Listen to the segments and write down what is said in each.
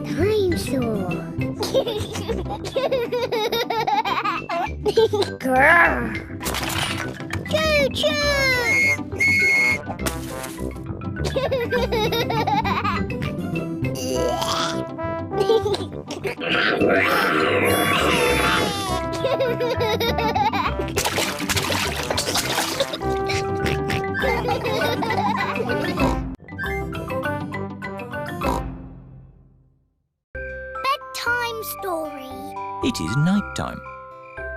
Dinosaur. Grrr. Choo-choo. Bedtime story. It is night time.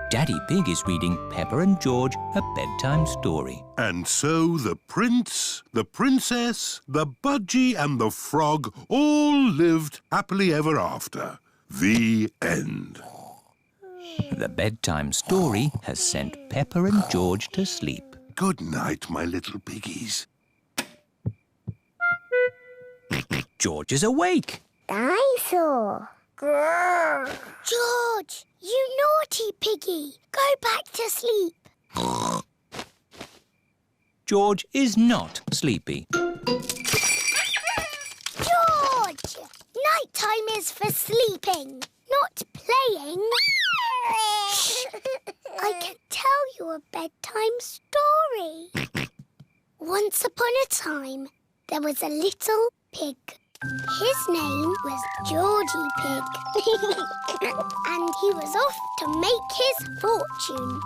Daddy Pig is reading Peppa and George a bedtime story. And so the prince, the princess, the budgie and the frog all lived happily ever after. The end. The bedtime story has sent Peppa and George to sleep. Good night, my little piggies. George is awake. Dinosaur. Grrr. George, you naughty piggy. Go back to sleep. George is not sleepy. George! Nighttime is for sleeping, not playing. Shh. I can tell you a bedtime story. Once upon a time, there was a little pig. His name was Georgie Pig. And he was off to make his fortune.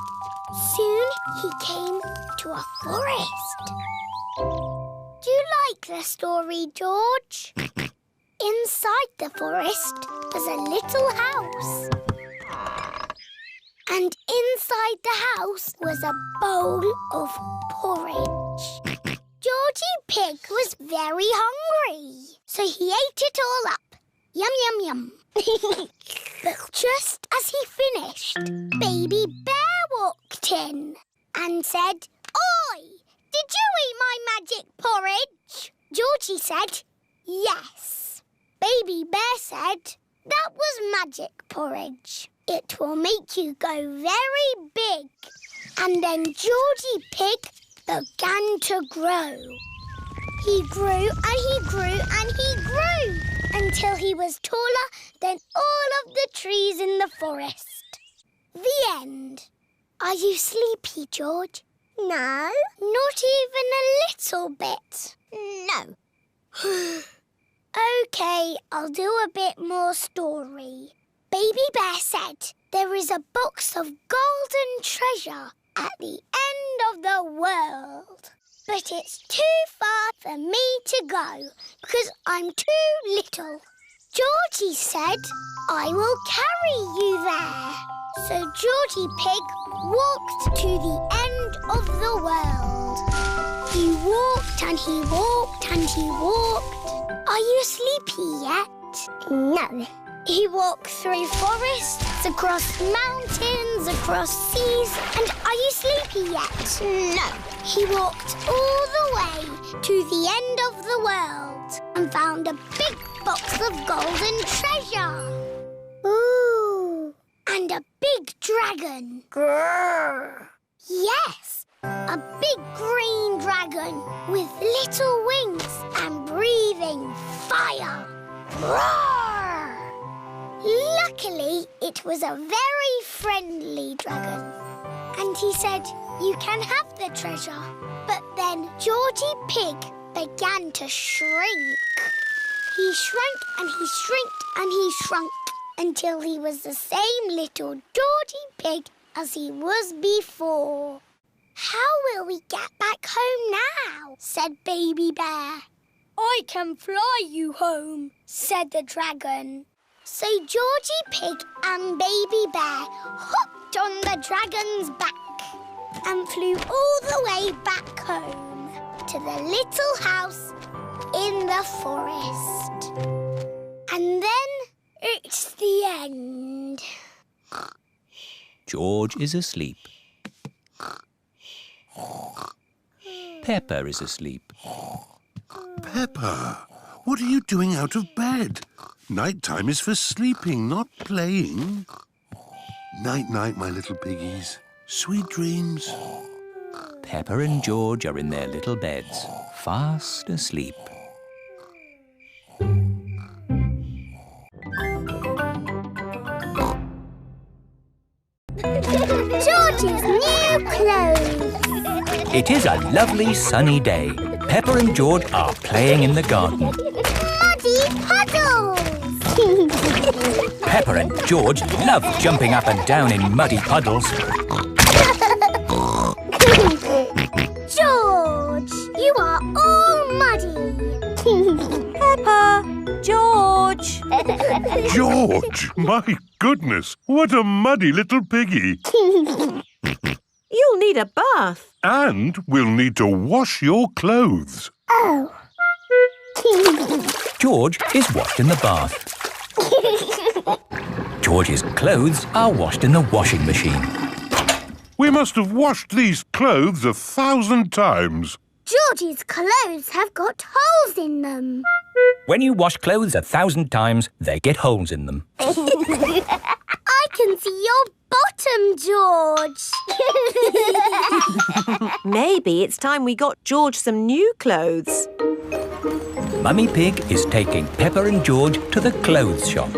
Soon he came to a forest. Do you like the story, George? Inside the forest was a little house. And inside the house was a bowl of porridge. Georgie Pig was very hungry, so he ate it all up. Yum, yum, yum. But just as he finished, Baby Bear walked in and said, "Oi, did you eat my magic porridge?" Georgie said, "Yes." Baby Bear said, "That was magic porridge. It will make you go very big." And then Georgie Pig began to grow. He grew and he grew and he grew until he was taller than all of the trees in the forest. The end. Are you sleepy, George? No. Not even a little bit? No. OK, I'll do a bit more story. Baby Bear said there is a box of golden treasure at the end of the world. But it's too far for me to go because I'm too little. Georgie said, "I will carry you there." So Georgie Pig walked to the end of the world. He walked and he walked and he walked. Are you sleepy yet? No. He walked through forests, across mountains, across seas. And are you sleepy yet? No. He walked all the way to the end of the world and found a big box of golden treasure. Ooh. And a big dragon. Grrr. Yes, a big green dragon with little wings and breathing fire. Roar! Luckily, it was a very friendly dragon. And he said, "You can have the treasure." But then Georgie Pig began to shrink. He shrank and he shrinked and he shrunk until he was the same little Georgie Pig as he was before. "How will we get back home now?" said Baby Bear. "I can fly you home," said the dragon. So Georgie Pig and Baby Bear hopped on the dragon's back and flew all the way back home to the little house in the forest. And then it's the end. George is asleep. Peppa is asleep. Peppa, what are you doing out of bed? Nighttime is for sleeping, not playing. Night-night, my little piggies. Sweet dreams. Peppa and George are in their little beds, fast asleep. It is a lovely sunny day. Peppa and George are playing in the garden. Muddy puddles! Peppa and George love jumping up and down in muddy puddles. George, you are all muddy. Peppa! George! George, my goodness, what a muddy little piggy. You'll need a bath. And we'll need to wash your clothes. Oh. George is washed in the bath. George's clothes are washed in the washing machine. We must have washed these clothes 1,000 times. George's clothes have got holes in them. When you wash clothes 1,000 times, they get holes in them. I can see your bottom, George. Maybe it's time we got George some new clothes. Mummy Pig is taking Peppa and George to the clothes shop.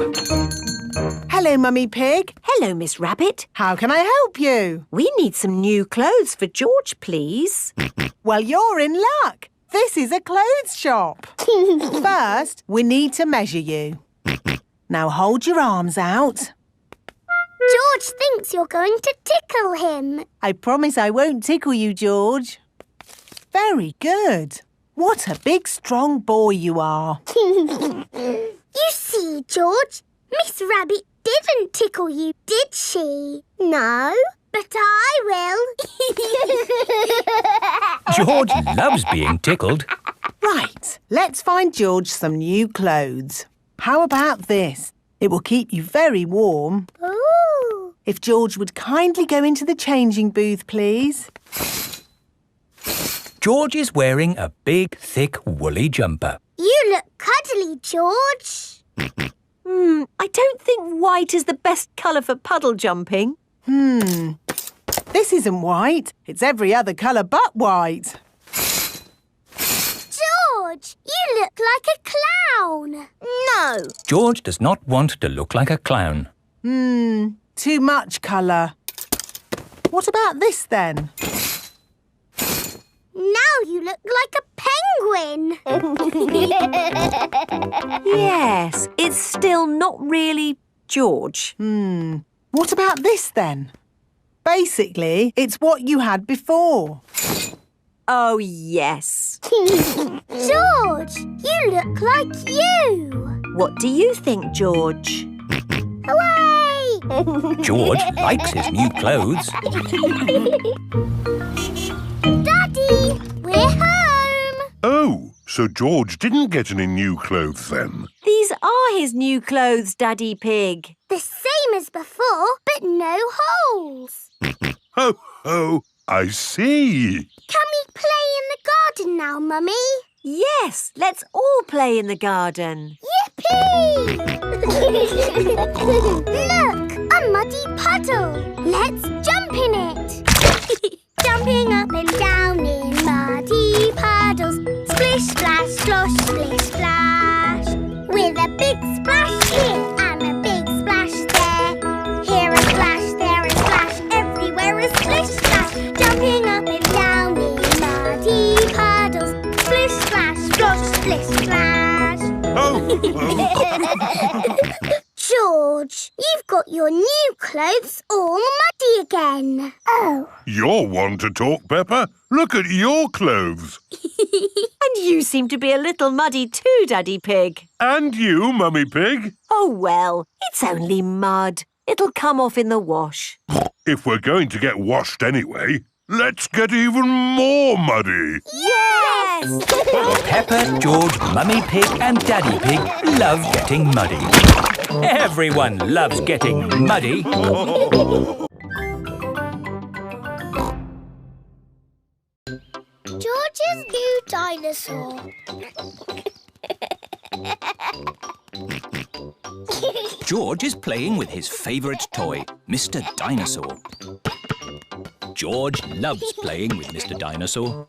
Hello, Mummy Pig. Hello, Miss Rabbit. How can I help you? We need some new clothes for George, please. Well, you're in luck. This is a clothes shop. First, we need to measure you. Now hold your arms out. George thinks you're going to tickle him. I promise I won't tickle you, George. Very good. What a big, strong boy you are. You see, George, Miss Rabbit didn't tickle you, did she? No, but I will. George loves being tickled. Right, let's find George some new clothes. How about this? It will keep you very warm. Ooh. If George would kindly go into the changing booth, please. George is wearing a big, thick, woolly jumper. You look cuddly, George. I don't think white is the best colour for puddle jumping. This isn't white. It's every other colour but white. George, you look like a clown. No. George does not want to look like a clown. Too much colour. What about this then? Now you look like a penguin. Yes, it's still not really George. What about this then? Basically, it's what you had before. Oh, yes. George, you look like you. What do you think, George? Hooray! George likes his new clothes. Daddy, we're home. Oh, so George didn't get any new clothes then? These are his new clothes, Daddy Pig. The same as before, but no holes. Ho, ho, I see. Can we play in the garden now, Mummy? Yes, let's all play in the garden. Yippee! Look, a muddy puddle. Let's jump in it. Jumping up and down in muddy puddles. Splish, splash, slosh, splish, splash. With a big splash here and a big splash there. Here a splash, there a splash, everywhere a splish, splash. Jumping up and down in muddy puddles. Splish, splash, slosh, splish, splash. Ho, ho. George, you've got your new clothes all muddy again. Oh. You're one to talk, Peppa. Look at your clothes. And you seem to be a little muddy too, Daddy Pig. And you, Mummy Pig. Oh, well, it's only mud. It'll come off in the wash. If we're going to get washed anyway, let's get even more muddy. Yes! Peppa, George, Mummy Pig and Daddy Pig love getting muddy. Everyone loves getting muddy. George's new dinosaur. George is playing with his favourite toy, Mr. Dinosaur. George loves playing with Mr. Dinosaur.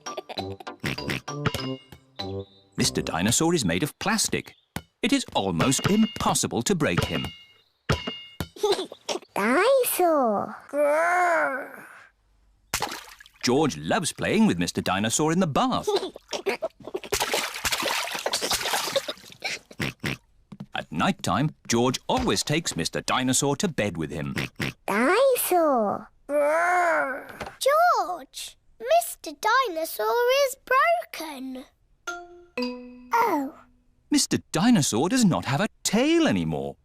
Mr. Dinosaur is made of plastic. It is almost impossible to break him. Dinosaur. Grrr. George loves playing with Mr. Dinosaur in the bath. At night time, George always takes Mr. Dinosaur to bed with him. Dinosaur. George, Mr. Dinosaur is broken. Oh. Mr. Dinosaur does not have a tail anymore.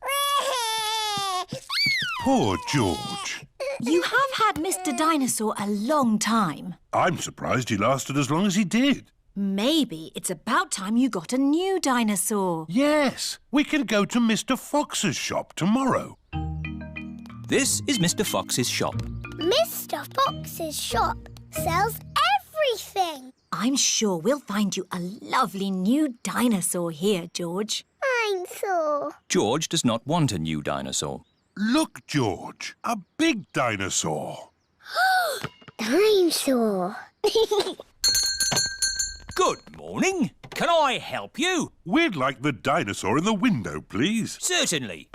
Poor George. You have had Mr. Dinosaur a long time. I'm surprised he lasted as long as he did. Maybe it's about time you got a new dinosaur. Yes, we can go to Mr. Fox's shop tomorrow. This is Mr. Fox's shop. Mr. Fox's shop sells everything. I'm sure we'll find you a lovely new dinosaur here, George. Dinosaur. George does not want a new dinosaur. Look, George, a big dinosaur. Dinosaur. Good morning. Can I help you? We'd like the dinosaur in the window, please. Certainly.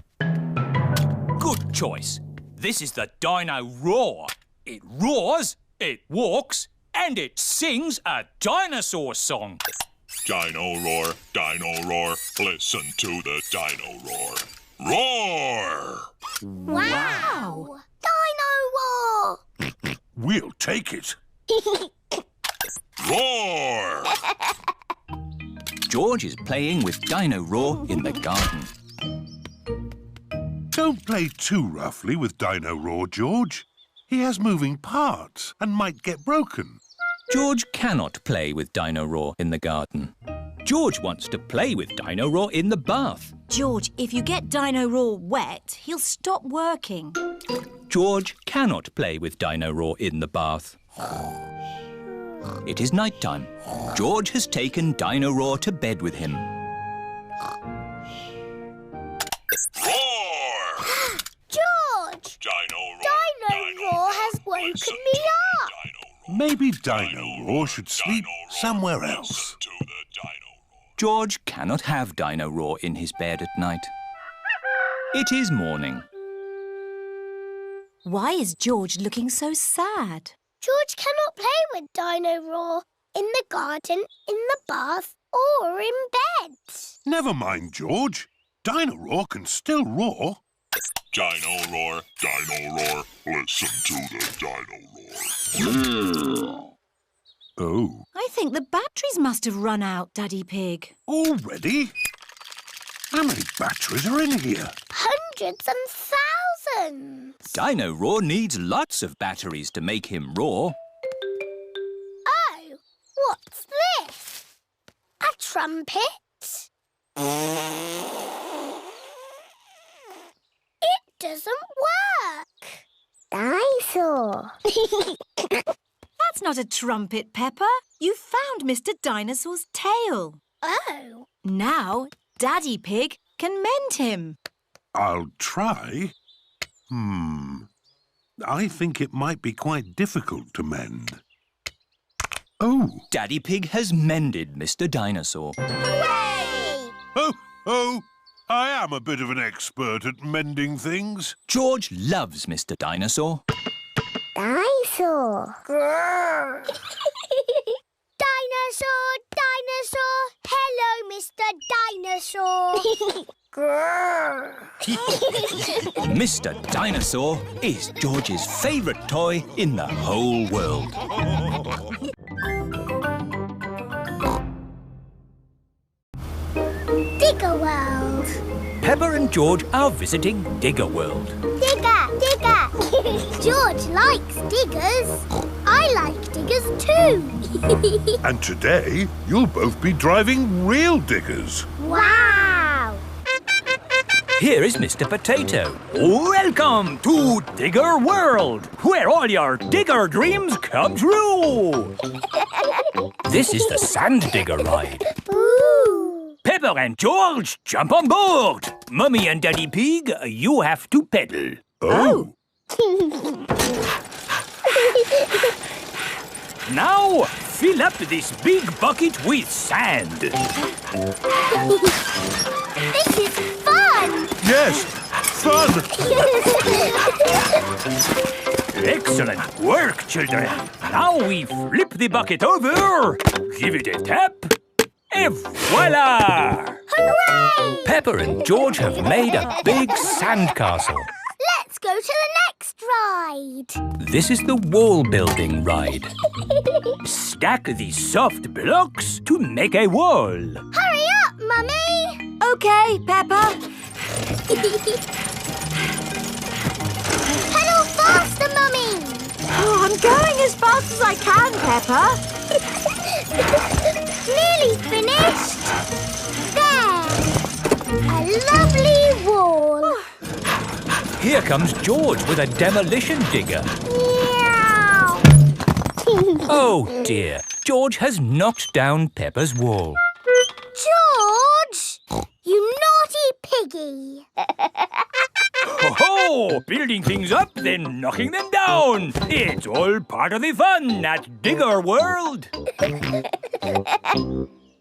Good choice. This is the Dino Roar. It roars, it walks, and it sings a dinosaur song. Dino roar, listen to the dino roar. Roar! Wow! Dino Roar! We'll take it. Roar! George is playing with Dino Roar in the garden. Don't play too roughly with Dino Roar, George. He has moving parts and might get broken. George cannot play with Dino Roar in the garden. George wants to play with Dino Roar in the bath. George, if you get Dino Roar wet, he'll stop working. George cannot play with Dino Roar in the bath. It is night time. George has taken Dino Roar to bed with him. Roar! George! Dino Roar has woken me up. Maybe Dino Roar should sleep somewhere else. To the dino roar. George cannot have Dino Roar in his bed at night. It is morning. Why is George looking so sad? George cannot play with Dino Roar in the garden, in the bath, or in bed. Never mind, George. Dino Roar can still roar. Dino roar, listen to the dino roar. Oh, I think the batteries must have run out, Daddy Pig. already? How many batteries are in here? Hundreds and thousands. Dino Roar needs lots of batteries to make him roar. Oh, what's this? A trumpet? It doesn't work. Dinosaur. That's not a trumpet, Peppa. You found Mr. Dinosaur's tail. Oh. Now, Daddy Pig can mend him. I'll try. I think it might be quite difficult to mend. Oh! Daddy Pig has mended Mr. Dinosaur. Hooray! Oh! I am a bit of an expert at mending things. George loves Mr. Dinosaur. Dinosaur. Dinosaur, dinosaur. Hello, Mr. Dinosaur. Mr. Dinosaur is George's favourite toy in the whole world. Digger World. Peppa and George are visiting Digger World. Digger, digger. George likes diggers. I like diggers too. And today, you'll both be driving real diggers. Wow. Here is Mr. Potato. Welcome to Digger World, where all your digger dreams come true. This is the Sand Digger ride. Ooh. Peppa and George, jump on board. Mummy and Daddy Pig, you have to pedal. Oh! Now, fill up this big bucket with sand. This is fun. Yes! Fun! Excellent work, children. Now we flip the bucket over, give it a tap, and voila! Hooray! Peppa and George have made a big sandcastle. Let's go to the next ride. This is the wall building ride. Stack the soft blocks to make a wall. Hurry up, Mummy! OK, Peppa. Pedal faster, Mummy! Oh, I'm going as fast as I can, Peppa. Nearly finished. There! A lovely wall. Here comes George with a demolition digger. Meow! Oh dear, George has knocked down Peppa's wall. George! You naughty piggy! Ho-ho! Building things up, then knocking them down. It's all part of the fun at Digger World.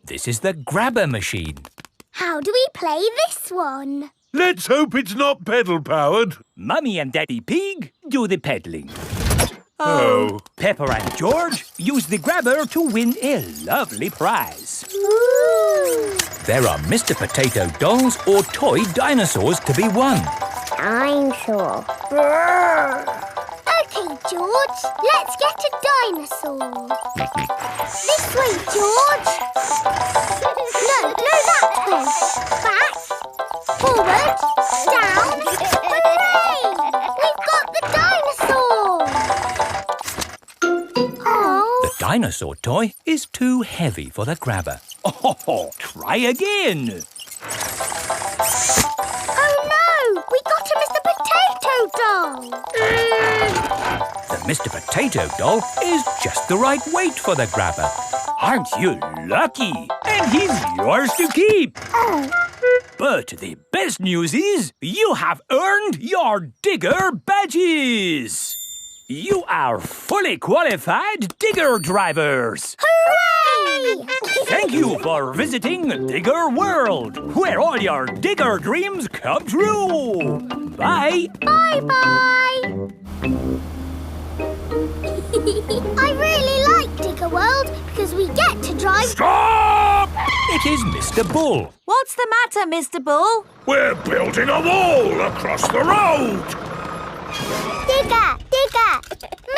This is the grabber machine. How do we play this one? Let's hope it's not pedal-powered. Mummy and Daddy Pig do the peddling. Oh. Peppa and George use the grabber to win a lovely prize. Ooh! There are Mr. Potato dolls or toy dinosaurs to be won. Dinosaur. OK, George, let's get a dinosaur. This way, George. No, that way. Back, forward, down. Hooray! We've got the dinosaur. Oh. The dinosaur toy is too heavy for the grabber. Oh, try again. Oh no! We got a Mr. Potato doll! The Mr. Potato doll is just the right weight for the grabber. Aren't you lucky? And he's yours to keep. Oh, But the best news is you have earned your digger badges. You are fully qualified digger drivers. hooray! Thank you for visiting Digger World, where all your digger dreams come true. Bye. Bye-bye! I really like Digger World because we get to drive... Stop! It is Mr. Bull. What's the matter, Mr. Bull? We're building a wall across the road. Digger!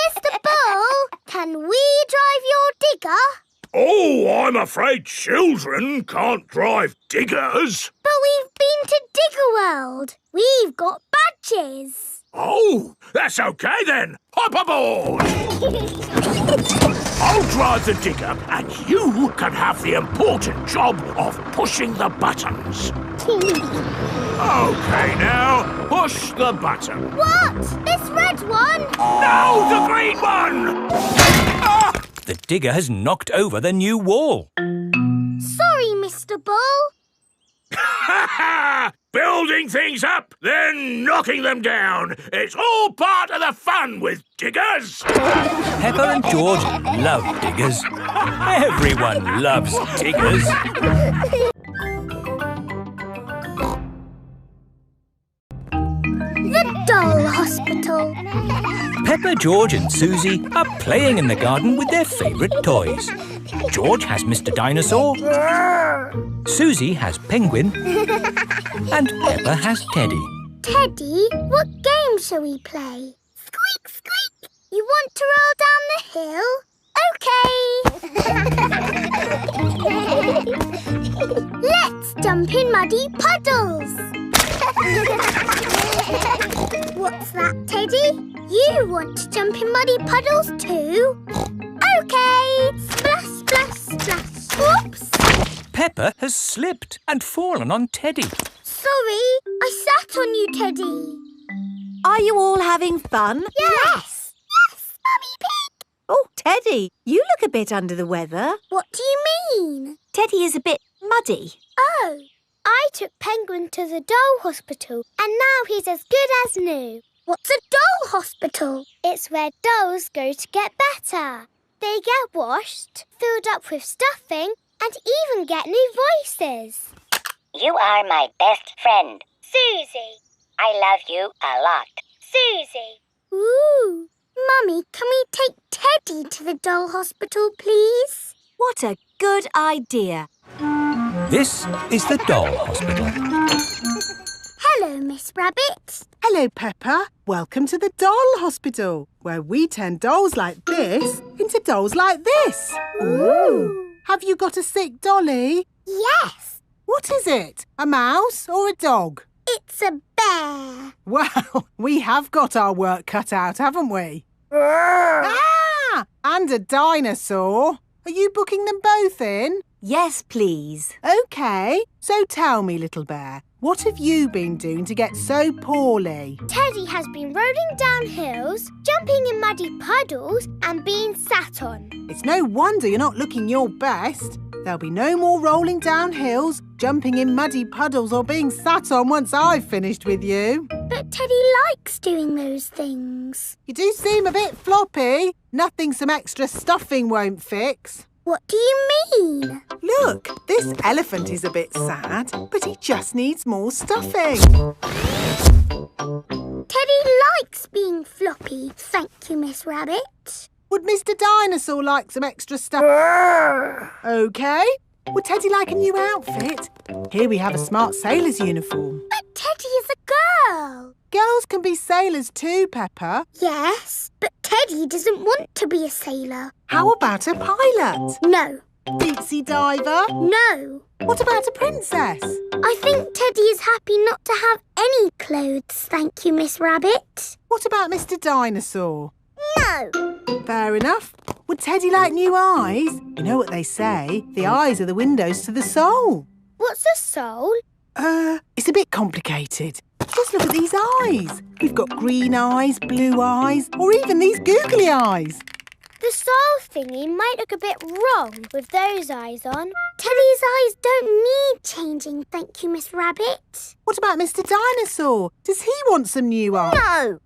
Mr. Bull, can we drive your digger? Oh, I'm afraid children can't drive diggers. But we've been to Digger World. We've got badges. Oh, that's okay then. Hop aboard. I'll drive the digger and you can have the important job of pushing the buttons. Okay, now, push the button. What? This red one? No, the green one! Ah! The digger has knocked over the new wall. Sorry, Mr. Bull. Ha ha! Building things up, then knocking them down. It's all part of the fun with diggers. Peppa and George love diggers. Everyone loves diggers. The Doll Hospital. Peppa, George and Susie are playing in the garden with their favourite toys. George has Mr. Dinosaur, Susie has Penguin, and Peppa has Teddy. Teddy, what game shall we play? Squeak, squeak. You want to roll down the hill? OK. Let's jump in muddy puddles. What's that, Teddy? You want to jump in muddy puddles too? OK. Splash, splash, splash. Whoops. Peppa has slipped and fallen on Teddy. Sorry, I sat on you, Teddy. Are you all having fun? Yes. Yes, Mummy Pig. Oh, Teddy, you look a bit under the weather. What do you mean? Teddy is a bit muddy. Oh, I took Penguin to the doll hospital and now he's as good as new. What's a doll hospital? It's where dolls go to get better. They get washed, filled up with stuffing and even get new voices. You are my best friend. Susie. I love you a lot. Susie. Ooh, Mummy, can we take Teddy to the doll hospital, please? What a good idea. This is the doll hospital. Hello, Miss Rabbit. Hello, Peppa. Welcome to the doll hospital, where we turn dolls like this into dolls like this. Ooh. Have you got a sick dolly? Yes, What is it? A mouse or a dog? it's a bear. Well, we have got our work cut out, haven't we? Ah! And a dinosaur. Are you booking them both in? Yes, please. OK. So tell me, little bear, what have you been doing to get so poorly? Teddy has been rolling down hills, jumping in muddy puddles and being sat on. It's no wonder you're not looking your best. There'll be no more rolling down hills, jumping in muddy puddles or being sat on once I've finished with you. But Teddy likes doing those things. You do seem a bit floppy. Nothing some extra stuffing won't fix. What do you mean? Look, this elephant is a bit sad, but he just needs more stuffing. Teddy likes being floppy, thank you, Miss Rabbit. Would Mr. Dinosaur like some extra stuff? OK. Would Teddy like a new outfit? Here we have a smart sailor's uniform. But Teddy is a girl. Girls can be sailors too, Peppa. Yes, but Teddy doesn't want to be a sailor. How about a pilot? No, Deep-sea diver? no. What about a princess? I think Teddy is happy not to have any clothes, thank you, Miss Rabbit. What about Mr. Dinosaur? No. Fair enough. Would Teddy like new eyes? You know what they say, the eyes are the windows to the soul. What's a soul? It's a bit complicated. Just look at these eyes. We've got green eyes, blue eyes, or even these googly eyes. The soul thingy might look a bit wrong with those eyes on. Teddy's eyes don't need changing, thank you, Miss Rabbit. What about Mr. Dinosaur? Does he want some new eyes? No.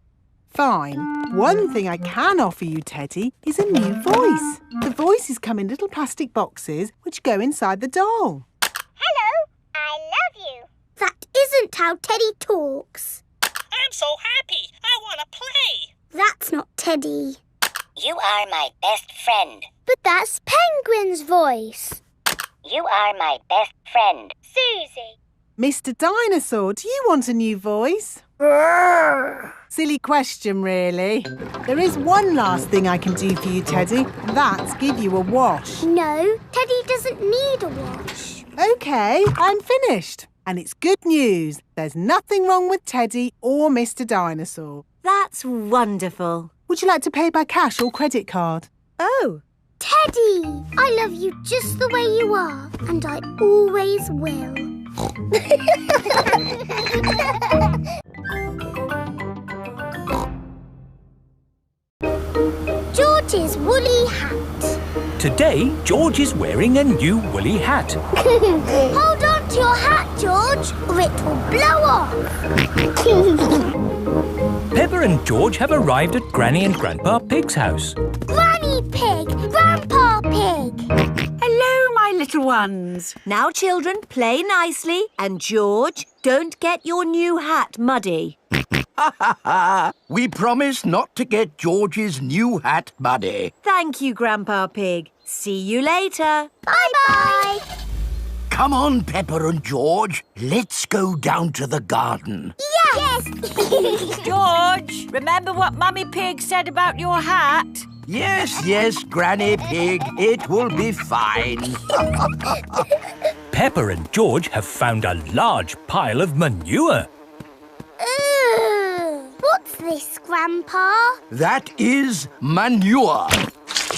Fine. One thing I can offer you, Teddy, is a new voice. The voices come in little plastic boxes which go inside the doll. Hello, I love you. That isn't how Teddy talks. I'm so happy. I want to play. That's not Teddy. You are my best friend. But that's Penguin's voice. You are my best friend. Susie. Mr. Dinosaur, do you want a new voice? Silly question, really. There is one last thing I can do for you, Teddy, and that's give you a wash. No, Teddy doesn't need a wash. OK, I'm finished. And it's good news. There's nothing wrong with Teddy or Mr. Dinosaur. That's wonderful. Would you like to pay by cash or credit card? Oh, Teddy, I love you just the way you are, and I always will. George's woolly hat. Today, George is wearing a new woolly hat. Hold on to your hat, George, or it will blow off. Peppa and George have arrived at Granny and Grandpa Pig's house. Granny Pig, Grandpa Pig. Hello, my little ones. now children, play nicely. And George, don't get your new hat muddy. We promise not to get George's new hat muddy. Thank you, Grandpa Pig. See you later. Bye-bye. Come on, Peppa and George. Let's go down to the garden. Yes. George, remember what Mummy Pig said about your hat? Yes, Granny Pig. It will be fine. Peppa and George have found a large pile of manure. What's this, Grandpa? That is manure.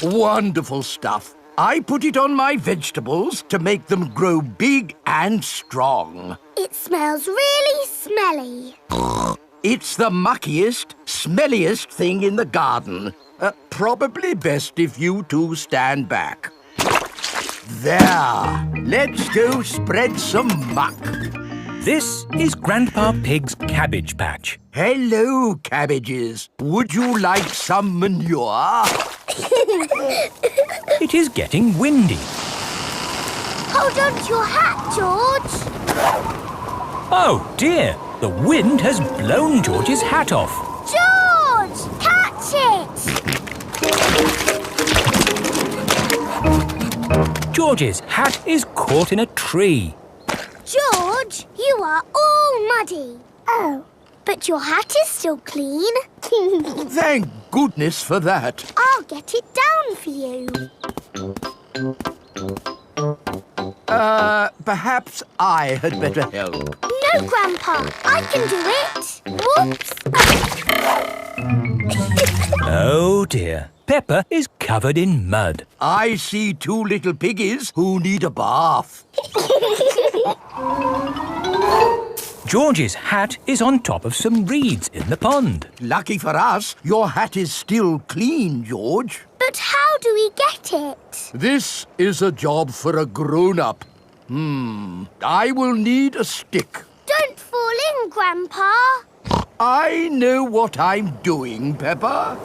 Wonderful stuff. I put it on my vegetables to make them grow big and strong. It smells really smelly. It's the muckiest, smelliest thing in the garden. Probably best if you two stand back. There. Let's go spread some muck. This is Grandpa Pig's cabbage patch. Hello, cabbages. Would you like some manure? It is getting windy. Hold on to your hat, George. Oh dear, the wind has blown George's hat off. George, catch it. George's hat is caught in a tree. George, you are all muddy. Oh, but your hat is still clean. Thank goodness for that. I'll get it down for you. Perhaps I had better help. No, Grandpa, I can do it. Whoops. Oh dear, Peppa is covered in mud. I see two little piggies who need a bath. George's hat is on top of some reeds in the pond. Lucky for us, your hat is still clean, George. But how do we get it? This is a job for a grown-up. I will need a stick. Don't fall in, Grandpa. I know what I'm doing, Peppa.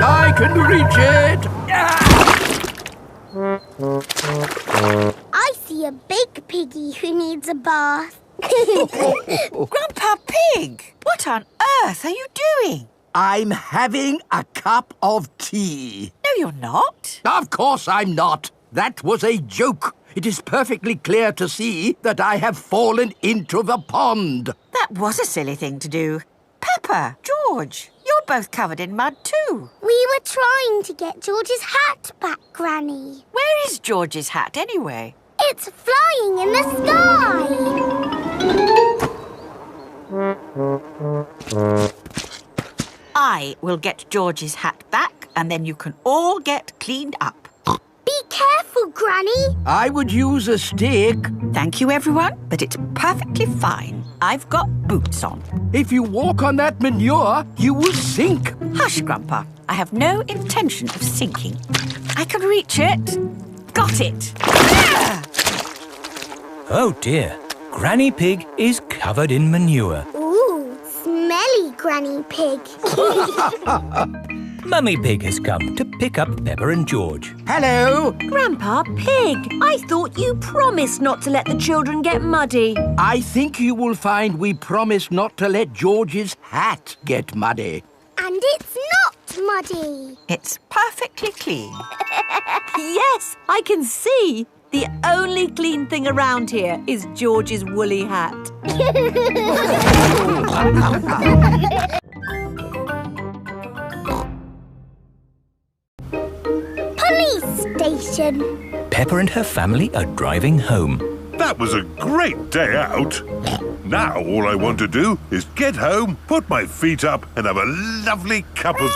I can reach it. I see a big piggy who needs a bath. Grandpa Pig, what on earth are you doing? I'm having a cup of tea. No, you're not. Of course I'm not. That was a joke. It is perfectly clear to see that I have fallen into the pond. That was a silly thing to do. Peppa, George, you're both covered in mud too. We were trying to get George's hat back, Granny. Where is George's hat anyway? It's flying in the sky. I will get George's hat back and then you can all get cleaned up. Be careful, Granny. I would use a stick. Thank you, everyone, but it's perfectly fine. I've got boots on. If you walk on that manure, you will sink. Hush, Grandpa. I have no intention of sinking. I can reach it. Got it. Ah! Oh dear, Granny Pig is covered in manure. Ooh, smelly Granny Pig. Mummy Pig has come to pick up Peppa and George. Hello. Grandpa Pig, I thought you promised not to let the children get muddy. I think you will find we promised not to let George's hat get muddy. And it's not muddy. It's perfectly clean. Yes, I can see. The only clean thing around here is George's woolly hat. Police station. Peppa and her family are driving home. That was a great day out. Now all I want to do is get home, put my feet up and have a lovely cup of...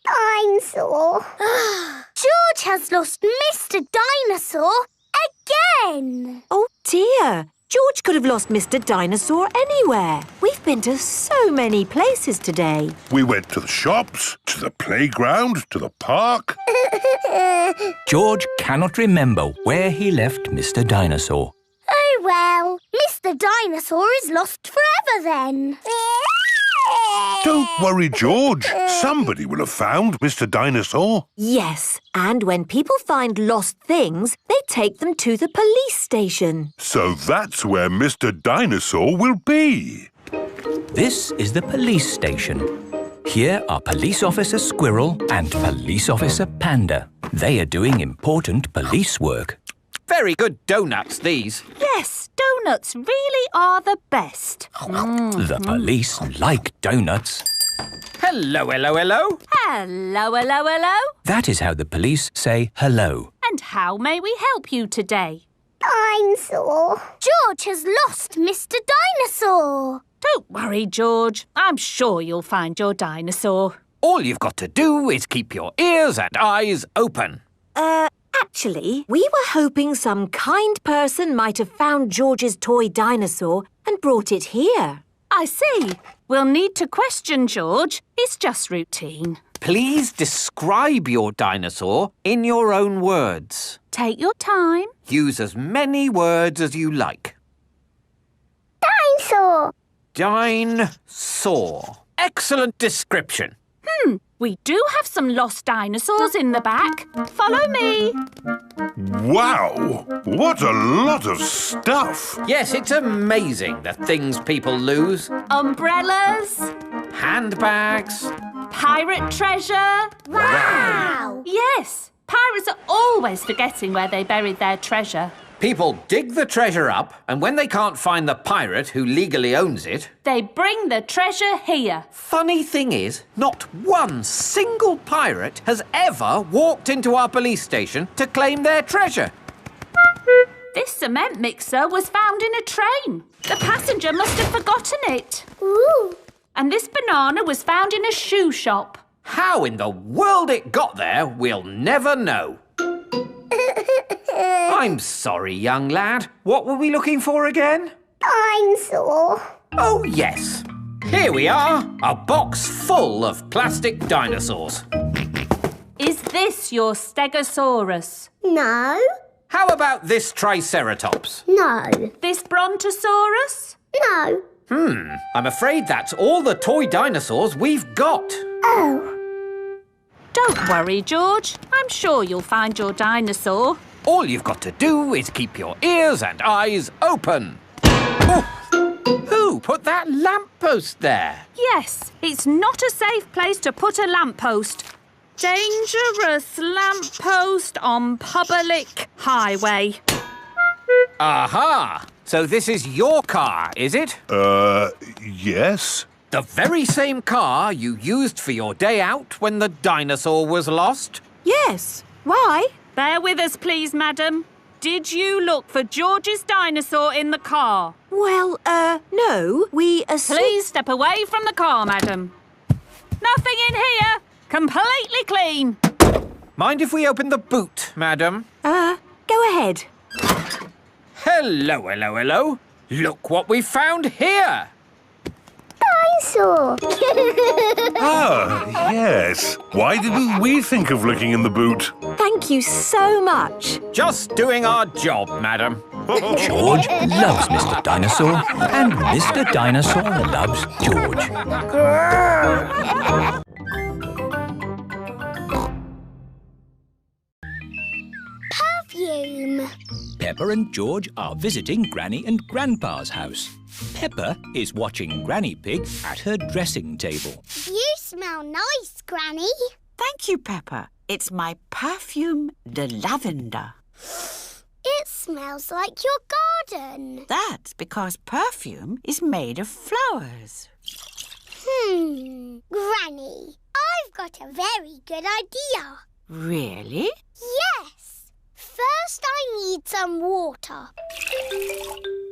I'm sore. George has lost Mr. Dinosaur again. Oh dear, George could have lost Mr. Dinosaur anywhere. We've been to so many places today. We went to the shops, to the playground, to the park. George cannot remember where he left Mr. Dinosaur. Oh well, Mr. Dinosaur is lost forever then. Don't worry, George. Somebody will have found Mr. Dinosaur. Yes, and when people find lost things, they take them to the police station. So that's where Mr. Dinosaur will be. This is the police station. Here are Police Officer Squirrel and Police Officer Panda. They are doing important police work. Very good donuts, these. Yes, donuts really are the best. The police like donuts. Hello, hello, hello. Hello, hello, hello. That is how the police say hello. And how may we help you today? I'm sore. George has lost Mr. Dinosaur. Don't worry, George. I'm sure you'll find your dinosaur. All you've got to do is keep your ears and eyes open. Actually, we were hoping some kind person might have found George's toy dinosaur and brought it here. I see. We'll need to question George. It's just routine. Please describe your dinosaur in your own words. Take your time. Use as many words as you like. Dinosaur. Dinosaur. Excellent description. We do have some lost dinosaurs in the back. Follow me. Wow! What a lot of stuff! Yes, it's amazing the things people lose. Umbrellas, Handbags, pirate treasure. Wow! Yes, pirates are always forgetting where they buried their treasure. People dig the treasure up, and when they can't find the pirate who legally owns it... They bring the treasure here. Funny thing is, not one single pirate has ever walked into our police station to claim their treasure. This cement mixer was found in a train. The passenger must have forgotten it. Ooh! And this banana was found in a shoe shop. How in the world it got there, we'll never know. I'm sorry, young lad. What were we looking for again? Dinosaur. Oh, yes. Here we are, a box full of plastic dinosaurs. Is this your Stegosaurus? No. How about this Triceratops? No. This Brontosaurus? No. I'm afraid that's all the toy dinosaurs we've got. Oh. Don't worry, George. I'm sure you'll find your dinosaur. All you've got to do is keep your ears and eyes open. Oh, who put that lamppost there? Yes, it's not a safe place to put a lamppost. Dangerous lamppost on public highway. Aha! So this is your car, is it? Yes. The very same car you used for your day out when the dinosaur was lost? Yes. Why? Bear with us, please, madam. Did you look for George's dinosaur in the car? Well, no. Please step away from the car, madam. Nothing in here. Completely clean. Mind if we open the boot, madam? Go ahead. Hello, hello, hello. Look what we found here. Dinosaur. Ah, yes. Why didn't we think of looking in the boot? Thank you so much. Just doing our job, madam. George loves Mr. Dinosaur, and Mr. Dinosaur loves George. Perfume. Peppa and George are visiting Granny and Grandpa's house. Peppa is watching Granny Pig at her dressing table. You smell nice, Granny. Thank you, Peppa. It's my perfume de lavender. It smells like your garden. That's because perfume is made of flowers. Granny, I've got a very good idea. Really? Yes. First, I need some water.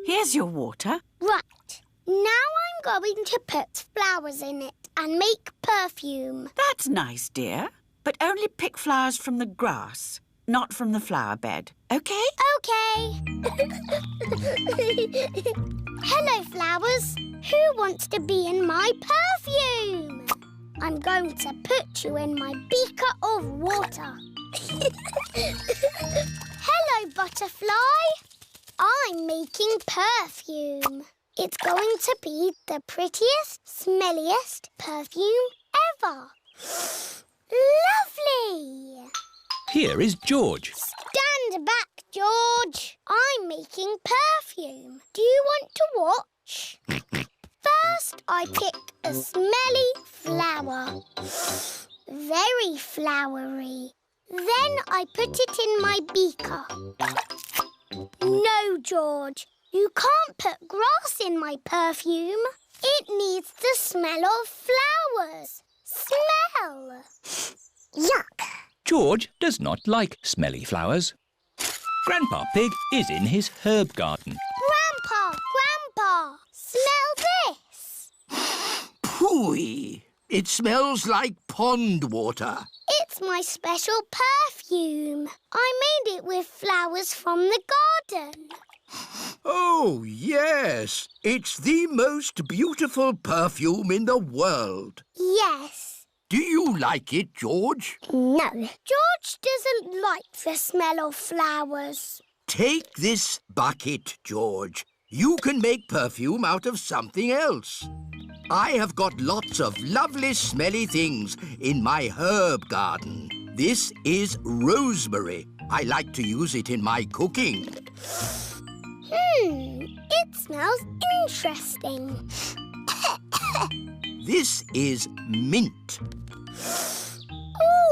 Here's your water. Right. Now I'm going to put flowers in it and make perfume. That's nice, dear. But only pick flowers from the grass, not from the flower bed. OK? OK. Hello, flowers. Who wants to be in my perfume? I'm going to put you in my beaker of water. Hello, butterfly. I'm making perfume. It's going to be the prettiest, smelliest perfume ever. Lovely! Here is George. Stand back, George. I'm making perfume. Do you want to watch? First, I pick a smelly flower. Very flowery. Then I put it in my beaker. No, George. You can't put grass in my perfume. It needs the smell of flowers. Smell! Yuck! George does not like smelly flowers. Grandpa Pig is in his herb garden. Grandpa! Smell this! Phooey! It smells like pond water. It's my special perfume. I made it with flowers from the garden. Oh, yes. It's the most beautiful perfume in the world. Yes. Do you like it, George? No. George doesn't like the smell of flowers. Take this bucket, George. You can make perfume out of something else. I have got lots of lovely smelly things in my herb garden. This is rosemary. I like to use it in my cooking. It smells interesting. This is mint.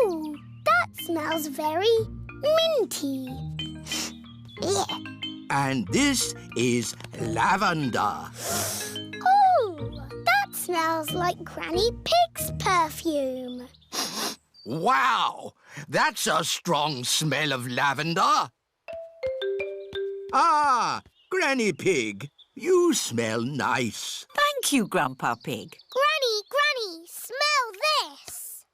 Ooh, that smells very minty. Yeah. And this is lavender. Ooh, that smells like Granny Pig's perfume. Wow! That's a strong smell of lavender. Ah, Granny Pig, you smell nice. Thank you, Grandpa Pig. Granny, smell this.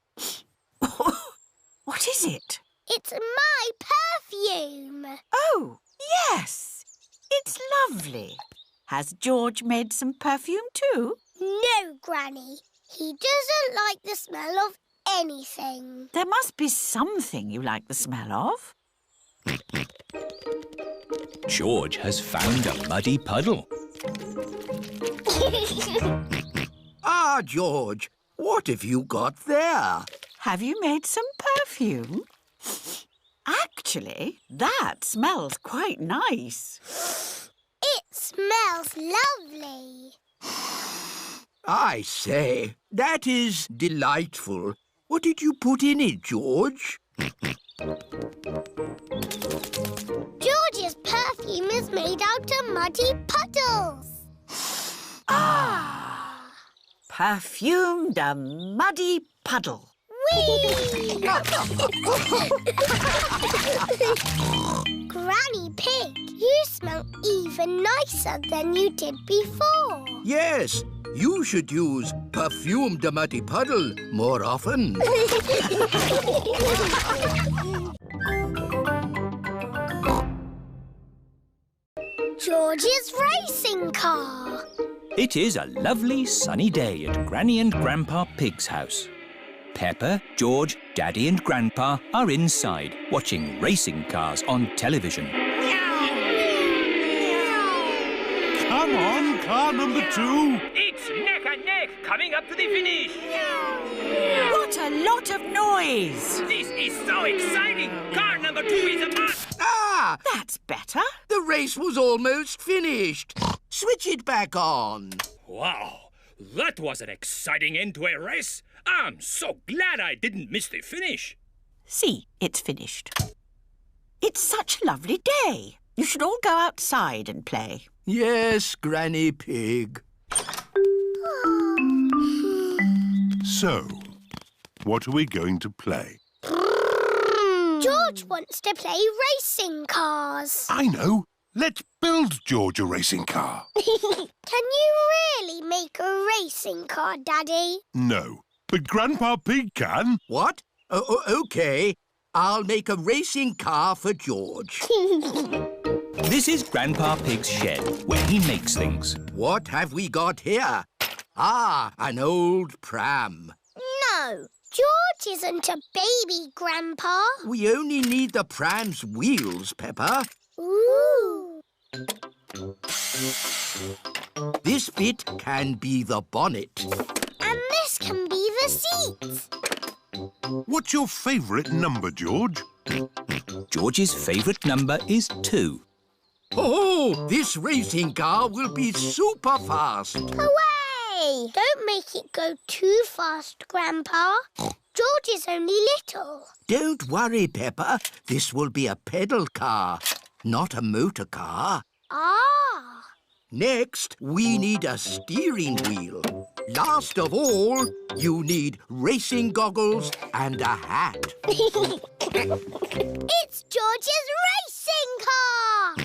What is it? It's my perfume. Oh, yes. It's lovely. Has George made some perfume too? No, Granny. He doesn't like the smell of anything. There must be something you like the smell of. George has found a muddy puddle. Ah, George, what have you got there? Have you made some perfume? Actually, that smells quite nice. It smells lovely. I say, that is delightful. What did you put in it, George? George's perfume is made out of muddy puddles. Ah! Perfumed a muddy puddle. Whee! Granny Pig, you smell even nicer than you did before. Yes, you should use perfumed a muddy puddle more often. George's racing car. It is a lovely sunny day at Granny and Grandpa Pig's house. Peppa, George, Daddy and Grandpa are inside watching racing cars on television. Come on, car number 2. It's neck and neck coming up to the finish. What a lot of noise! This is so exciting. Car number 2 is a pass. Ah! That's better. The race was almost finished. Switch it back on. Wow, that was an exciting end to a race. I'm so glad I didn't miss the finish. See, it's finished. It's such a lovely day. You should all go outside and play. Yes, Granny Pig. So, what are we going to play? George wants to play racing cars. I know. Let's build George a racing car. Can you really make a racing car, Daddy? No, but Grandpa Pig can. What? OK. I'll make a racing car for George. This is Grandpa Pig's shed, where he makes things. What have we got here? Ah, an old pram. No, George isn't a baby, Grandpa. We only need the pram's wheels, Peppa. Ooh. This bit can be the bonnet. And this can be the seats. What's your favourite number, George? George's favourite number is 2. Oh, this racing car will be super fast. Hooray! Don't make it go too fast, Grandpa. George is only little. Don't worry, Peppa. This will be a pedal car, not a motor car. Ah! Next, we need a steering wheel. Last of all, you need racing goggles and a hat. It's George's racing car!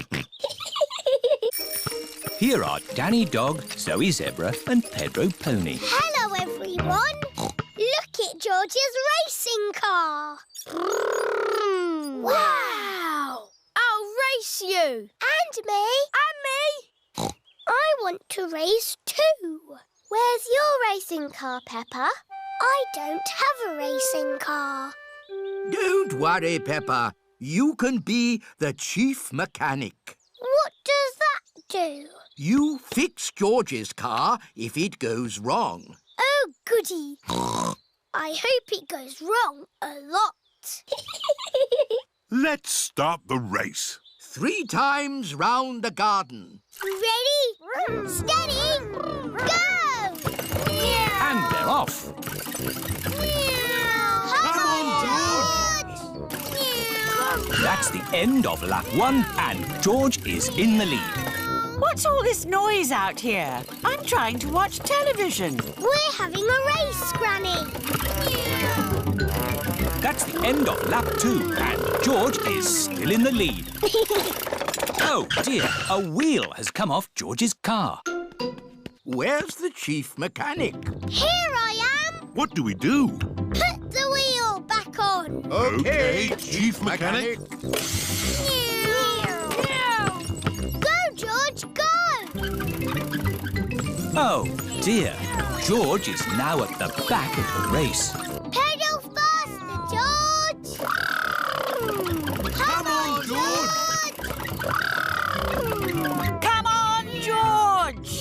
Here are Danny Dog, Zoe Zebra and Pedro Pony. Hello, everyone. Look at George's racing car. Wow! I'll race you. And me. And me. I want to race too. Where's your racing car, Peppa? I don't have a racing car. Don't worry, Peppa. You can be the chief mechanic. What does that do? You fix George's car if it goes wrong. Oh, goody. I hope it goes wrong a lot. Let's start the race. 3 times round the garden. Ready, steady, go! And they're off. That's the end of lap 1 and George is in the lead. What's all this noise out here? I'm trying to watch television. We're having a race, Granny. That's the end of lap 2 and George is still in the lead. Oh dear, a wheel has come off George's car. Where's the chief mechanic? Here I am. What do we do? Put the wheel back on. OK, Chief Mechanic. Go, George, go. Oh dear, George is now at the back of the race. Pedal faster, George. Come on, George. Come on, George!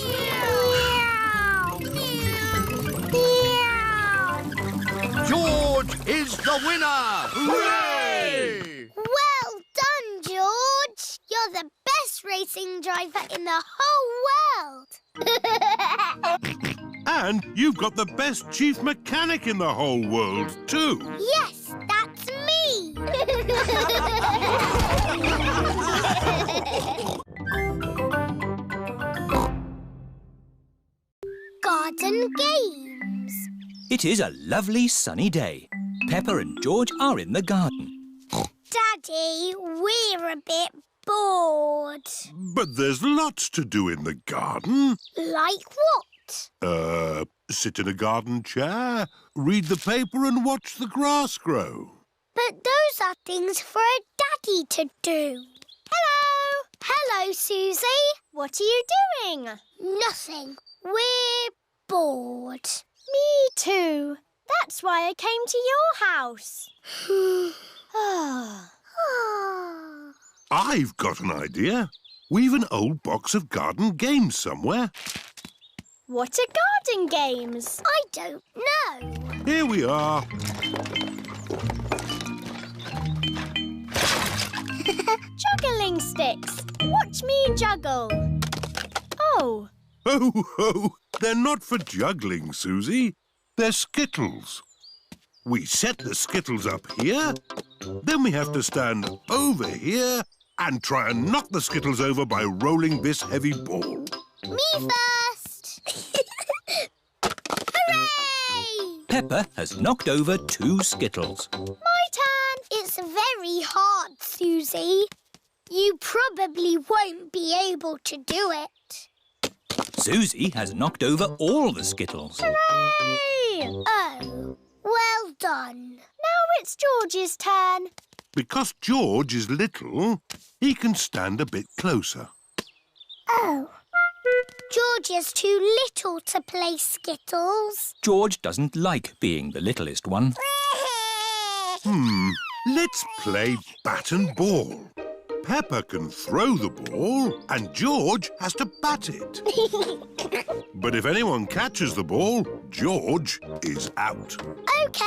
George is the winner! Hooray! Well done, George. You're the best racing driver in the whole world. And you've got the best Chief Mechanic in the whole world, too. Yes, that's me. Garden games. It is a lovely sunny day. Peppa and George are in the garden. Daddy, we're a bit bored. But there's lots to do in the garden. Like what? Sit in a garden chair, read the paper and watch the grass grow. But those are things for a daddy to do. Hello. Hello, Susie. What are you doing? Nothing. We're bored. Me too. That's why I came to your house. I've got an idea. We've an old box of garden games somewhere. What are garden games? I don't know. Here we are. Juggling sticks. Watch me juggle. Oh. Ho, ho! They're not for juggling, Susie. They're skittles. We set the skittles up here, then we have to stand over here and try and knock the skittles over by rolling this heavy ball. Me first. Hooray! Peppa has knocked over 2 skittles. My turn. It's very hard, Susie. You probably won't be able to do it. Susie has knocked over all the skittles. Hooray! Oh, well done. Now it's George's turn. Because George is little, he can stand a bit closer. Oh. George is too little to play skittles. George doesn't like being the littlest one. Let's play bat and ball. Peppa can throw the ball and George has to bat it. But if anyone catches the ball, George is out. OK.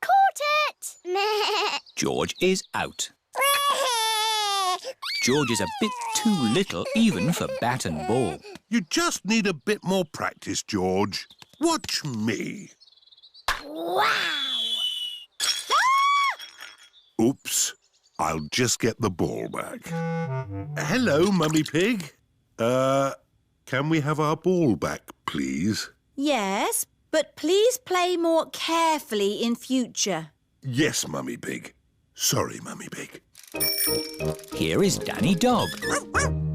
Caught it! George is out. George is a bit too little even for bat and ball. You just need a bit more practice, George. Watch me. Wow! Oops. I'll just get the ball back. Hello, Mummy Pig. Can we have our ball back, please? Yes, but please play more carefully in future. Yes, Mummy Pig. Sorry, Mummy Pig. Here is Danny Dog.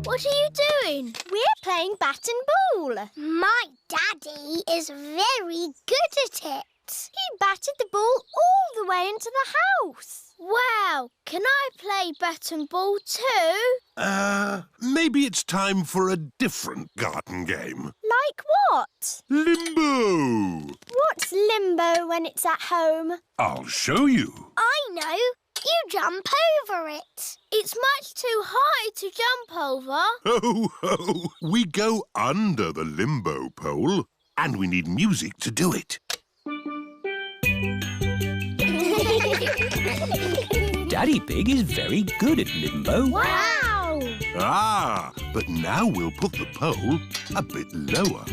What are you doing? We're playing bat and ball. My daddy is very good at it. He batted the ball all the way into the house. Wow, can I play bat and ball too? Maybe it's time for a different garden game. Like what? Limbo! What's limbo when it's at home? I'll show you. I know. You jump over it. It's much too high to jump over. Ho, ho! We go under the limbo pole and we need music to do it. Daddy Pig is very good at limbo. Wow! Ah, but now we'll put the pole a bit lower.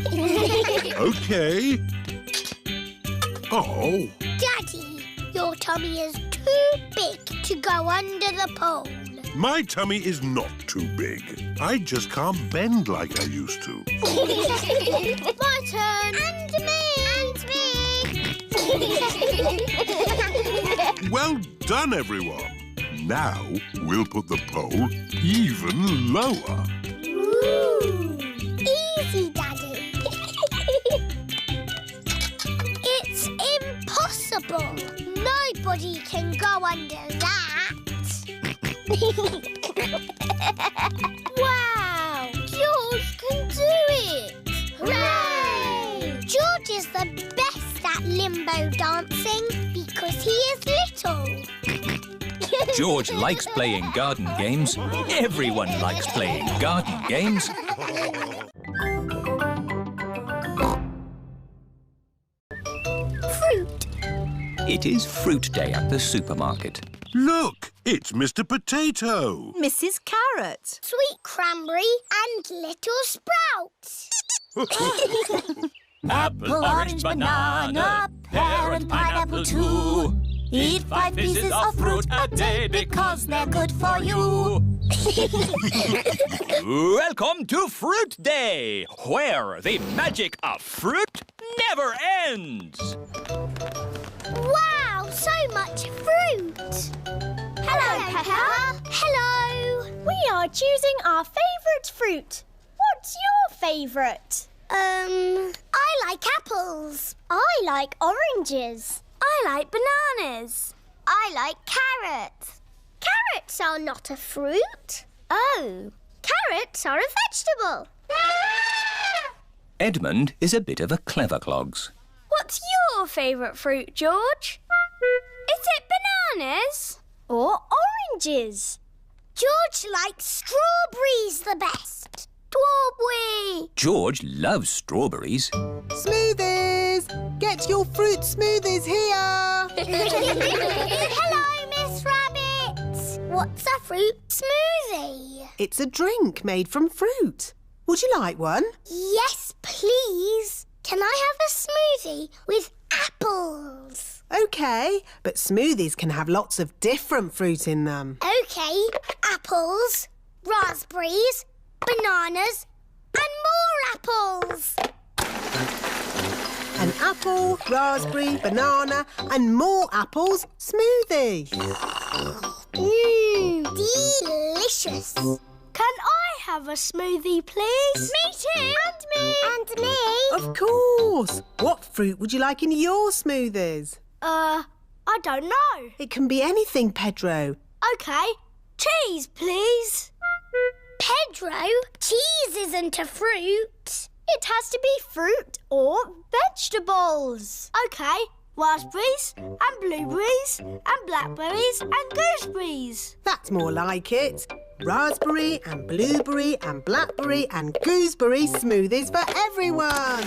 OK. Oh. Daddy, your tummy is too too big to go under the pool. My tummy is not too big. I just can't bend like I used to. My turn. And me. Well done, everyone. Now we'll put the pole even lower. Ooh. Easy, Daddy. It's impossible. Nobody can go under that. Wow! George can do it! Hooray! George is the best at limbo dancing because he is little. George likes playing garden games. Everyone likes playing garden games. Fruit. It is fruit day at the supermarket. Look, it's Mr. Potato. Mrs. Carrot. Sweet cranberry and little sprouts. Apple, orange, banana, pear and pineapple too. Eat 5 pieces of fruit a day because they're good for you. Welcome to Fruit Day, where the magic of fruit never ends. Wow, so much fruit. Hello, Peppa. Hello. We are choosing our favourite fruit. What's your favourite? I like apples. I like oranges. I like bananas. I like carrots. Carrots are not a fruit. Oh, carrots are a vegetable. Edmund is a bit of a clever clogs. What's your favourite fruit, George? Is it bananas or oranges? George likes strawberries the best. Strawberry. George loves strawberries. Smoothies! Get your fruit smoothies here! Hello, Miss Rabbit. What's a fruit smoothie? It's a drink made from fruit. Would you like one? Yes, please. Can I have a smoothie with apples? OK, but smoothies can have lots of different fruit in them. OK, apples, raspberries, bananas and more apples. An apple, raspberry, banana and more apples smoothie. Delicious. Can I have a smoothie, please? Me too. And me. And me. Of course. What fruit would you like in your smoothies? I don't know. It can be anything, Pedro. OK, cheese, please. Pedro, cheese isn't a fruit. It has to be fruit or vegetables. OK, raspberries and blueberries and blackberries and gooseberries. That's more like it. Raspberry and blueberry and blackberry and gooseberry smoothies for everyone.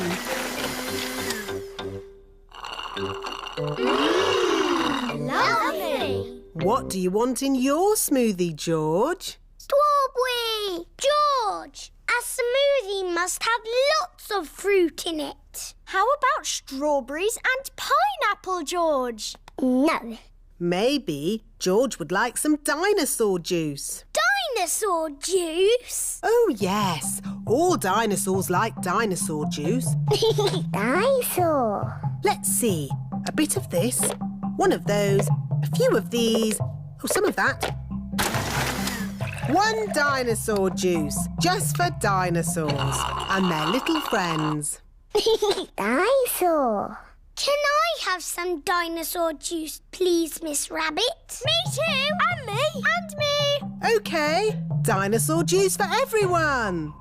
Lovely. What do you want in your smoothie, George? Strawberry. George, a smoothie must have lots of fruit in it. How about strawberries and pineapple, George? No. Maybe George would like some dinosaur juice. Dinosaur juice? Oh, yes. All dinosaurs like dinosaur juice. Dinosaur. Let's see. A bit of this, one of those, a few of these, oh, some of that. One dinosaur juice, just for dinosaurs and their little friends. Dinosaur. Can I have some dinosaur juice, please, Miss Rabbit? Me too. And me. And me. OK, dinosaur juice for everyone.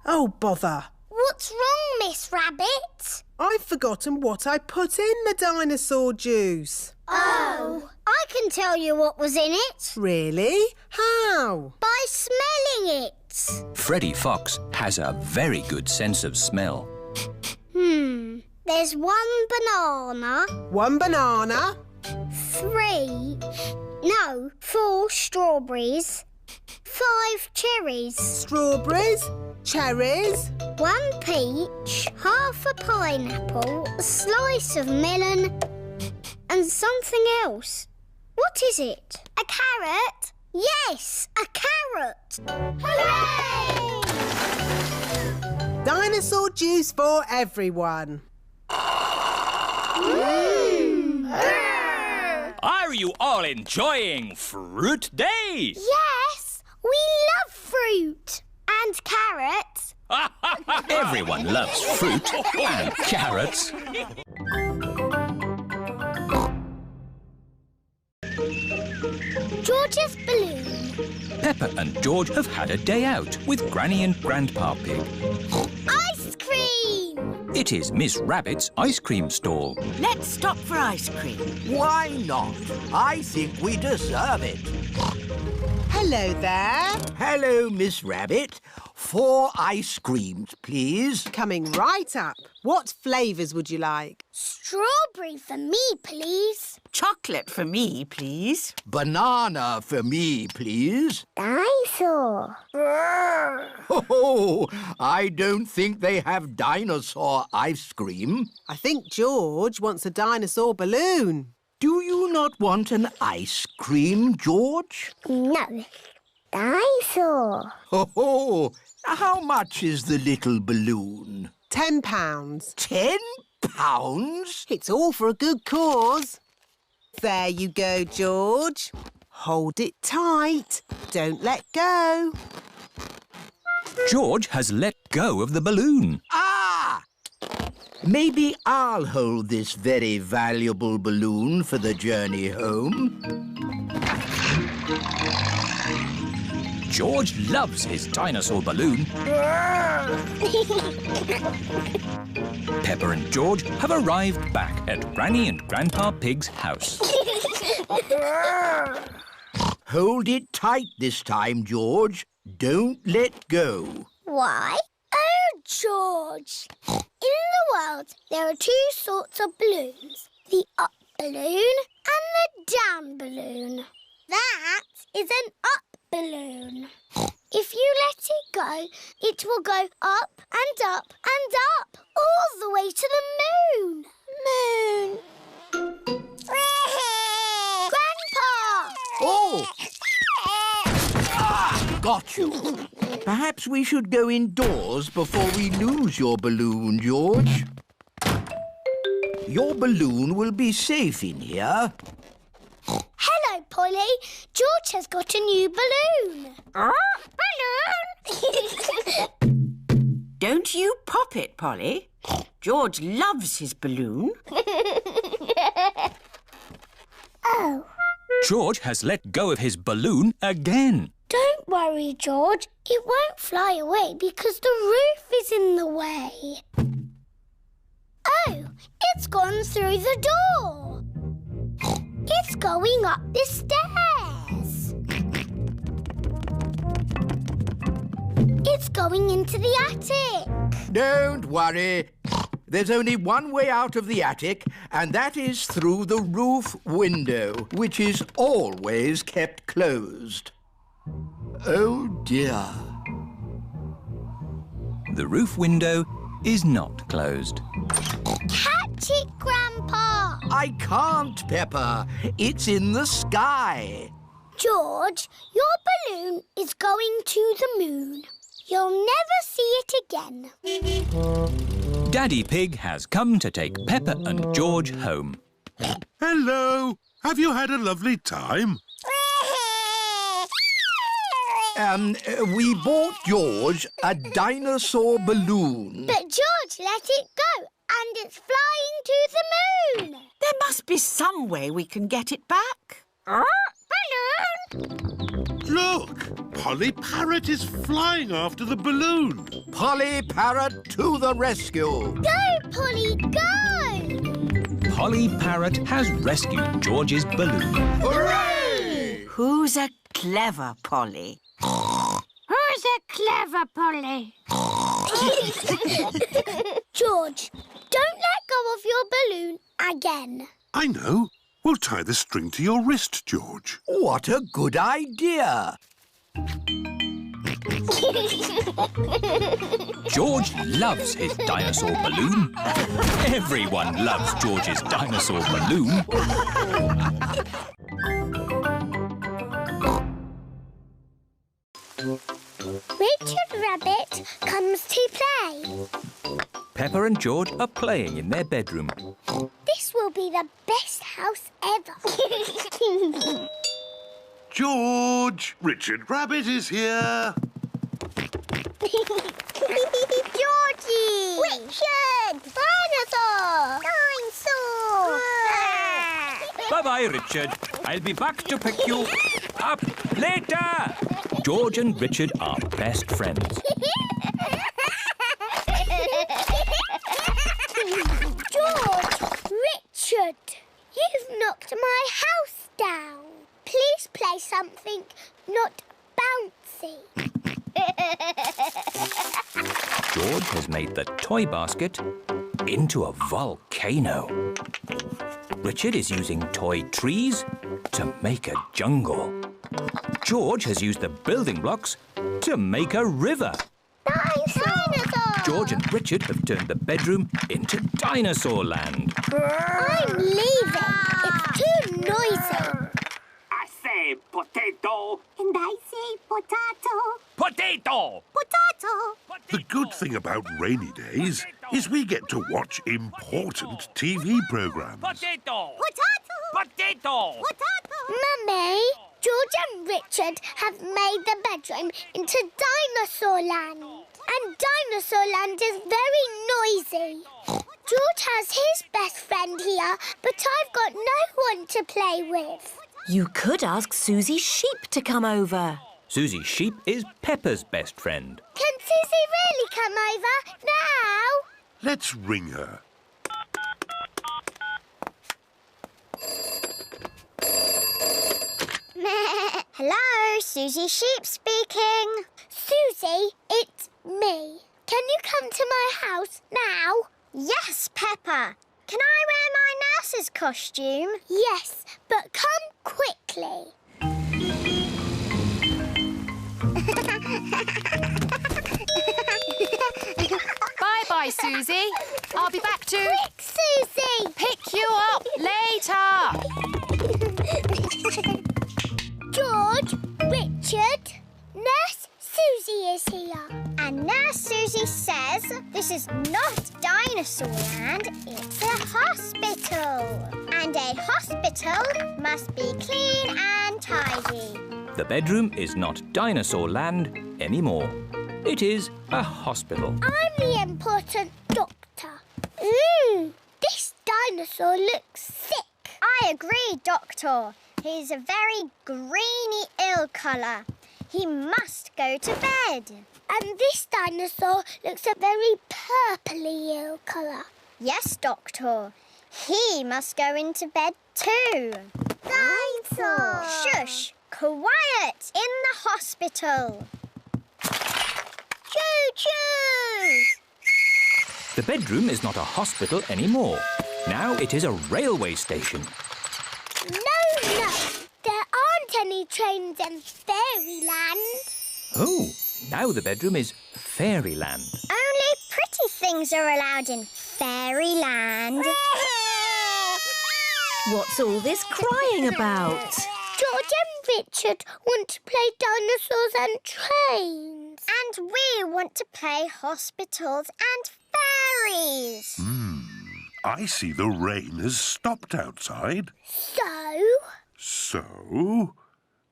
Oh, bother. What's wrong, Miss Rabbit? I've forgotten what I put in the dinosaur juice. Oh, I can tell you what was in it. Really? How? By smelling it. Freddy Fox has a very good sense of smell. There's one banana. One banana. 4 strawberries. 5 cherries. Strawberries, cherries. 1 peach, half a pineapple, a slice of melon and something else. What is it? A carrot? Yes, a carrot. Hooray! Dinosaur juice for everyone. Are you all enjoying Fruit Day? Yes, we love fruit. And carrots. Everyone loves fruit and carrots. George's balloon. Peppa and George have had a day out with Granny and Grandpa Pig. Ice cream! It is Miss Rabbit's ice cream stall. Let's stop for ice cream. Why not? I think we deserve it. Hello there. Hello, Miss Rabbit. 4 ice creams, please. Coming right up. What flavours would you like? Strawberry for me, please. Chocolate for me, please. Banana for me, please. Dinosaur. Oh, I don't think they have dinosaur ice cream. I think George wants a dinosaur balloon. Do you not want an ice cream, George? No. Dinosaur. Oh, how much is the little balloon? £10. £10? It's all for a good cause. There you go, George. Hold it tight. Don't let go. George has let go of the balloon. Ah! Maybe I'll hold this very valuable balloon for the journey home. George loves his dinosaur balloon. Peppa and George have arrived back at Granny and Grandpa Pig's house. Hold it tight this time, George. Don't let go. Why? Oh, George. In the world, there are 2 sorts of balloons. The up balloon and the down balloon. That is an up balloon. If you let it go, it will go up and up and up, all the way to the moon. Moon. Grandpa! Oh! Got you. Perhaps we should go indoors before we lose your balloon, George. Your balloon will be safe in here. Hello, Polly. George has got a new balloon. Balloon! Don't you pop it, Polly. George loves his balloon. Oh. George has let go of his balloon again. Don't worry, George. It won't fly away because the roof is in the way. Oh, it's gone through the door. It's going up the stairs. It's going into the attic. Don't worry. There's only one way out of the attic, and that is through the roof window, which is always kept closed. Oh, dear. The roof window is not closed. Catch it, Grandpa! I can't, Peppa. It's in the sky. George, your balloon is going to the moon. You'll never see it again. Daddy Pig has come to take Peppa and George home. Hello. Have you had a lovely time? We bought George a dinosaur balloon. But George let it go, and it's flying to the moon. There must be some way we can get it back. Balloon! Look! Polly Parrot is flying after the balloon. Polly Parrot to the rescue. Go, Polly, go! Polly Parrot has rescued George's balloon. Hooray! Who's a clever Polly? Who's a clever Polly? George, don't let go of your balloon again. I know. We'll tie the string to your wrist, George. What a good idea. George loves his dinosaur balloon. Everyone loves George's dinosaur balloon. Richard Rabbit comes to play. Peppa and George are playing in their bedroom. This will be the best house ever. George, Richard Rabbit is here. Georgie! Richard! Dinosaur! Dinosaur! Bye-bye, Richard. I'll be back to pick you up later. George and Richard are best friends. George! Richard! You've knocked my house down. Please play something not bouncy. George has made the toy basket into a volcano. Richard is using toy trees to make a jungle. George has used the building blocks to make a river. Dinosaur! George and Richard have turned the bedroom into dinosaur land. I'm leaving. It's too noisy. I say potato. And I say potato. Potato! Potato. The good thing about rainy days is we get to watch important TV programmes. Potato! Potato. Potato! Mummy, George and Richard have made the bedroom into dinosaur land. And dinosaur land is very noisy. George has his best friend here, but I've got no one to play with. You could ask Susie Sheep to come over. Susie Sheep is Peppa's best friend. Can Susie really come over now? Let's ring her. Hello, Susie Sheep speaking. Susie, it's me. Can you come to my house now? Yes, Peppa. Can I wear my nurse's costume? Yes, but come quickly. Bye-bye, Susie. I'll be back to... Quick, Susie! pick you up later. George, Richard, Nurse Susie is here. And Nurse Susie says this is not dinosaur land, it's a hospital. And a hospital must be clean and tidy. The bedroom is not dinosaur land anymore. It is a hospital. I'm the important doctor. This dinosaur looks sick. I agree, Doctor. He's a very greeny ill colour. He must go to bed. And this dinosaur looks a very purpley ill colour. Yes, Doctor. He must go into bed too. Dinosaur! Shush! Quiet in the hospital. Choo-choo! The bedroom is not a hospital anymore. Now it is a railway station. No. There aren't any trains in Fairyland. Oh, now the bedroom is Fairyland. Only pretty things are allowed in Fairyland. What's all this crying about? George and Richard want to play dinosaurs and trains. And we want to play hospitals and fairies. I see the rain has stopped outside. So,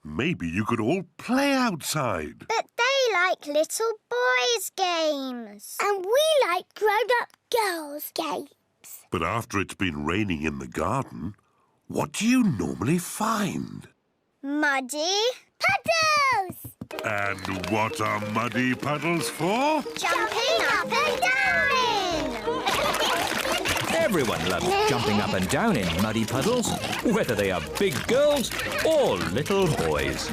maybe you could all play outside. But they like little boys' games. And we like grown-up girls' games. But after it's been raining in the garden, what do you normally find? Muddy puddles! And what are muddy puddles for? Jumping up and down in! Everyone loves jumping up and down in muddy puddles, whether they are big girls or little boys.